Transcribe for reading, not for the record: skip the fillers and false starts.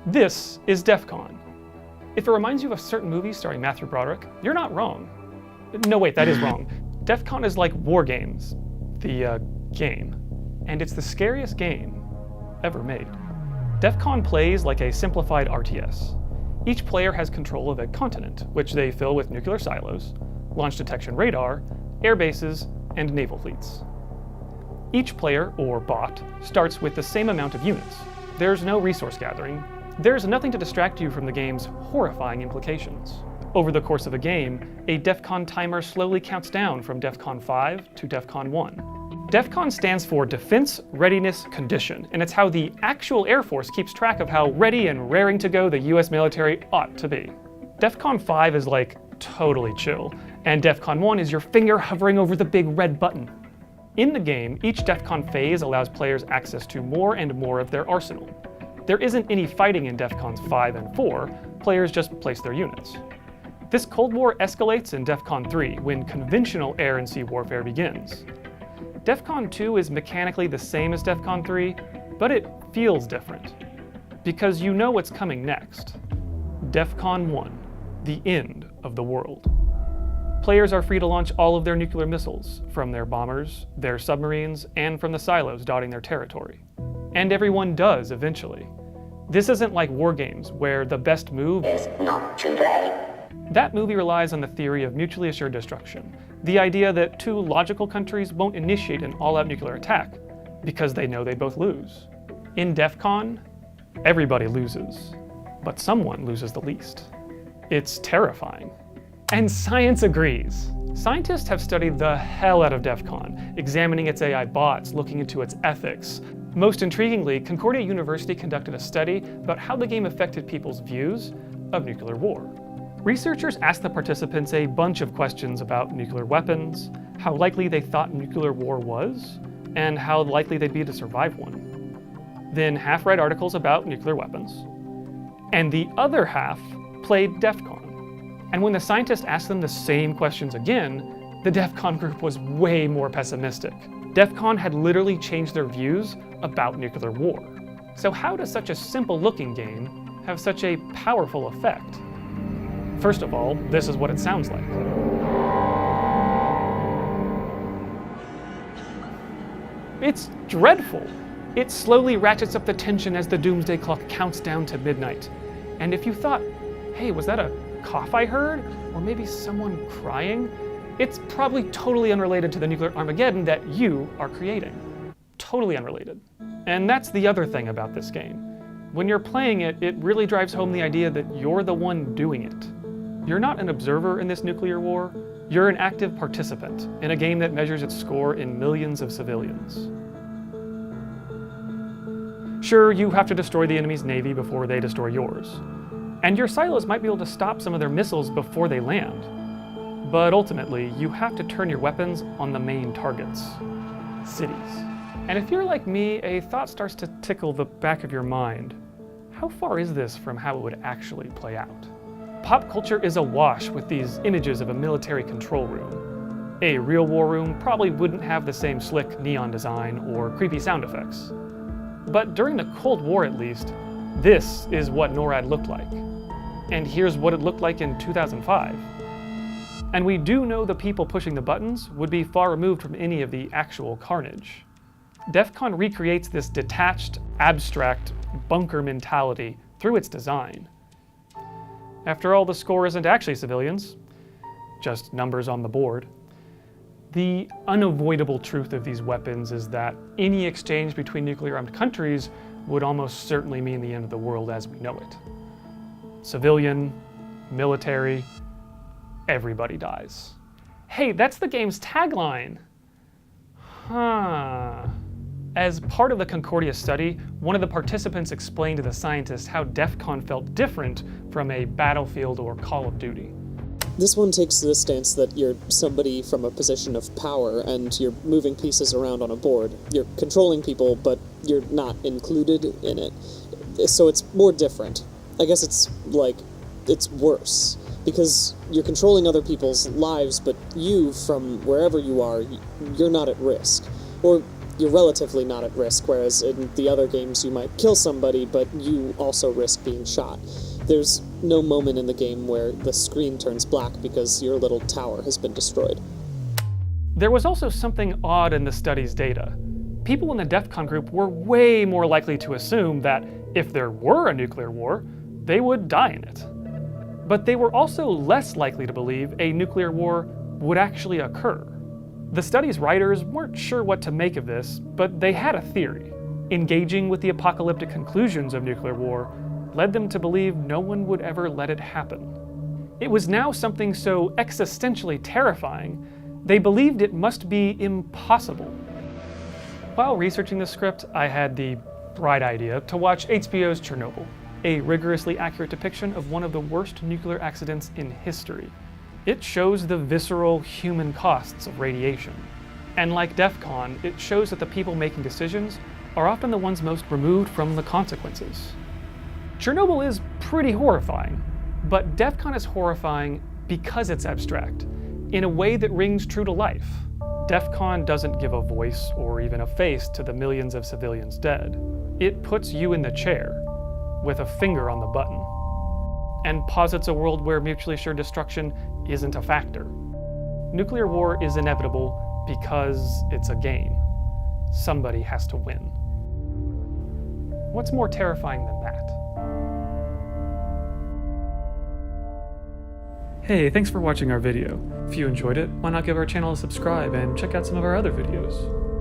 This is Defcon. If it reminds you of a certain movie starring Matthew Broderick, you're not wrong. No, wait, that is wrong. Defcon is like War Games, the game, and it's the scariest game ever made. Defcon plays like a simplified RTS. Each player has control of a continent, which they fill with nuclear silos, launch detection radar, air bases, and naval fleets. Each player, or bot, starts with the same amount of units. There's no resource gathering. There's nothing to distract you from the game's horrifying implications. Over the course of a game, a Defcon timer slowly counts down from Defcon 5 to Defcon 1. Defcon stands for Defense Readiness Condition, and it's how the actual Air Force keeps track of how ready and raring to go the US military ought to be. Defcon 5 is like totally chill, and Defcon 1 is your finger hovering over the big red button. In the game, each Defcon phase allows players access to more and more of their arsenal. There isn't any fighting in Defcons 5 and 4, players just place their units. This Cold War escalates in Defcon 3 when conventional air and sea warfare begins. Defcon 2 is mechanically the same as Defcon 3, but it feels different, because you know what's coming next. Defcon 1, the end of the world. Players are free to launch all of their nuclear missiles, from their bombers, their submarines, and from the silos dotting their territory. And everyone does eventually. This isn't like War Games, where the best move is not today. That movie relies on the theory of mutually assured destruction, the idea that two logical countries won't initiate an all-out nuclear attack, because they know they both lose. In Defcon, everybody loses, but someone loses the least. It's terrifying. And science agrees. Scientists have studied the hell out of Defcon, examining its AI bots, looking into its ethics. Most intriguingly, Concordia University conducted a study about how the game affected people's views of nuclear war. Researchers asked the participants a bunch of questions about nuclear weapons, how likely they thought nuclear war was, and how likely they'd be to survive one. Then half read articles about nuclear weapons, and the other half played Defcon. And when the scientists asked them the same questions again, the Defcon group was way more pessimistic. Defcon had literally changed their views about nuclear war. So how does such a simple-looking game have such a powerful effect? First of all, this is what it sounds like. It's dreadful. It slowly ratchets up the tension as the doomsday clock counts down to midnight. And if you thought, hey, was that a cough I heard? Or maybe someone crying? It's probably totally unrelated to the nuclear Armageddon that you are creating. Totally unrelated. And that's the other thing about this game. When you're playing it, it really drives home the idea that you're the one doing it. You're not an observer in this nuclear war, you're an active participant in a game that measures its score in millions of civilians. Sure, you have to destroy the enemy's navy before they destroy yours. And your silos might be able to stop some of their missiles before they land. But ultimately, you have to turn your weapons on the main targets, cities. And if you're like me, a thought starts to tickle the back of your mind. How far is this from how it would actually play out? Pop culture is awash with these images of a military control room. A real war room probably wouldn't have the same slick neon design or creepy sound effects. But during the Cold War at least, this is what NORAD looked like. And here's what it looked like in 2005. And we do know the people pushing the buttons would be far removed from any of the actual carnage. Defcon recreates this detached, abstract bunker mentality through its design. After all, the score isn't actually civilians, just numbers on the board. The unavoidable truth of these weapons is that any exchange between nuclear-armed countries would almost certainly mean the end of the world as we know it. Civilian, military, everybody dies. Hey, that's the game's tagline. Huh. As part of the Concordia study, one of the participants explained to the scientists how Defcon felt different from a Battlefield or Call of Duty. This one takes the stance that you're somebody from a position of power and you're moving pieces around on a board. You're controlling people, but you're not included in it. So it's more different. I guess it's worse. Because you're controlling other people's lives, but you, from wherever you are, you're not at risk. Or you're relatively not at risk, whereas in the other games you might kill somebody, but you also risk being shot. There's no moment in the game where the screen turns black because your little tower has been destroyed. There was also something odd in the study's data. People in the Defcon group were way more likely to assume that if there were a nuclear war, they would die in it. But they were also less likely to believe a nuclear war would actually occur. The study's writers weren't sure what to make of this, but they had a theory. Engaging with the apocalyptic conclusions of nuclear war led them to believe no one would ever let it happen. It was now something so existentially terrifying, they believed it must be impossible. While researching the script, I had the bright idea to watch HBO's Chernobyl, a rigorously accurate depiction of one of the worst nuclear accidents in history. It shows the visceral human costs of radiation. And like Defcon, it shows that the people making decisions are often the ones most removed from the consequences. Chernobyl is pretty horrifying, but Defcon is horrifying because it's abstract, in a way that rings true to life. Defcon doesn't give a voice or even a face to the millions of civilians dead. It puts you in the chair, with a finger on the button, and posits a world where mutually assured destruction isn't a factor. Nuclear war is inevitable because it's a game. Somebody has to win. What's more terrifying than that? Hey, thanks for watching our video. If you enjoyed it, why not give our channel a subscribe and check out some of our other videos.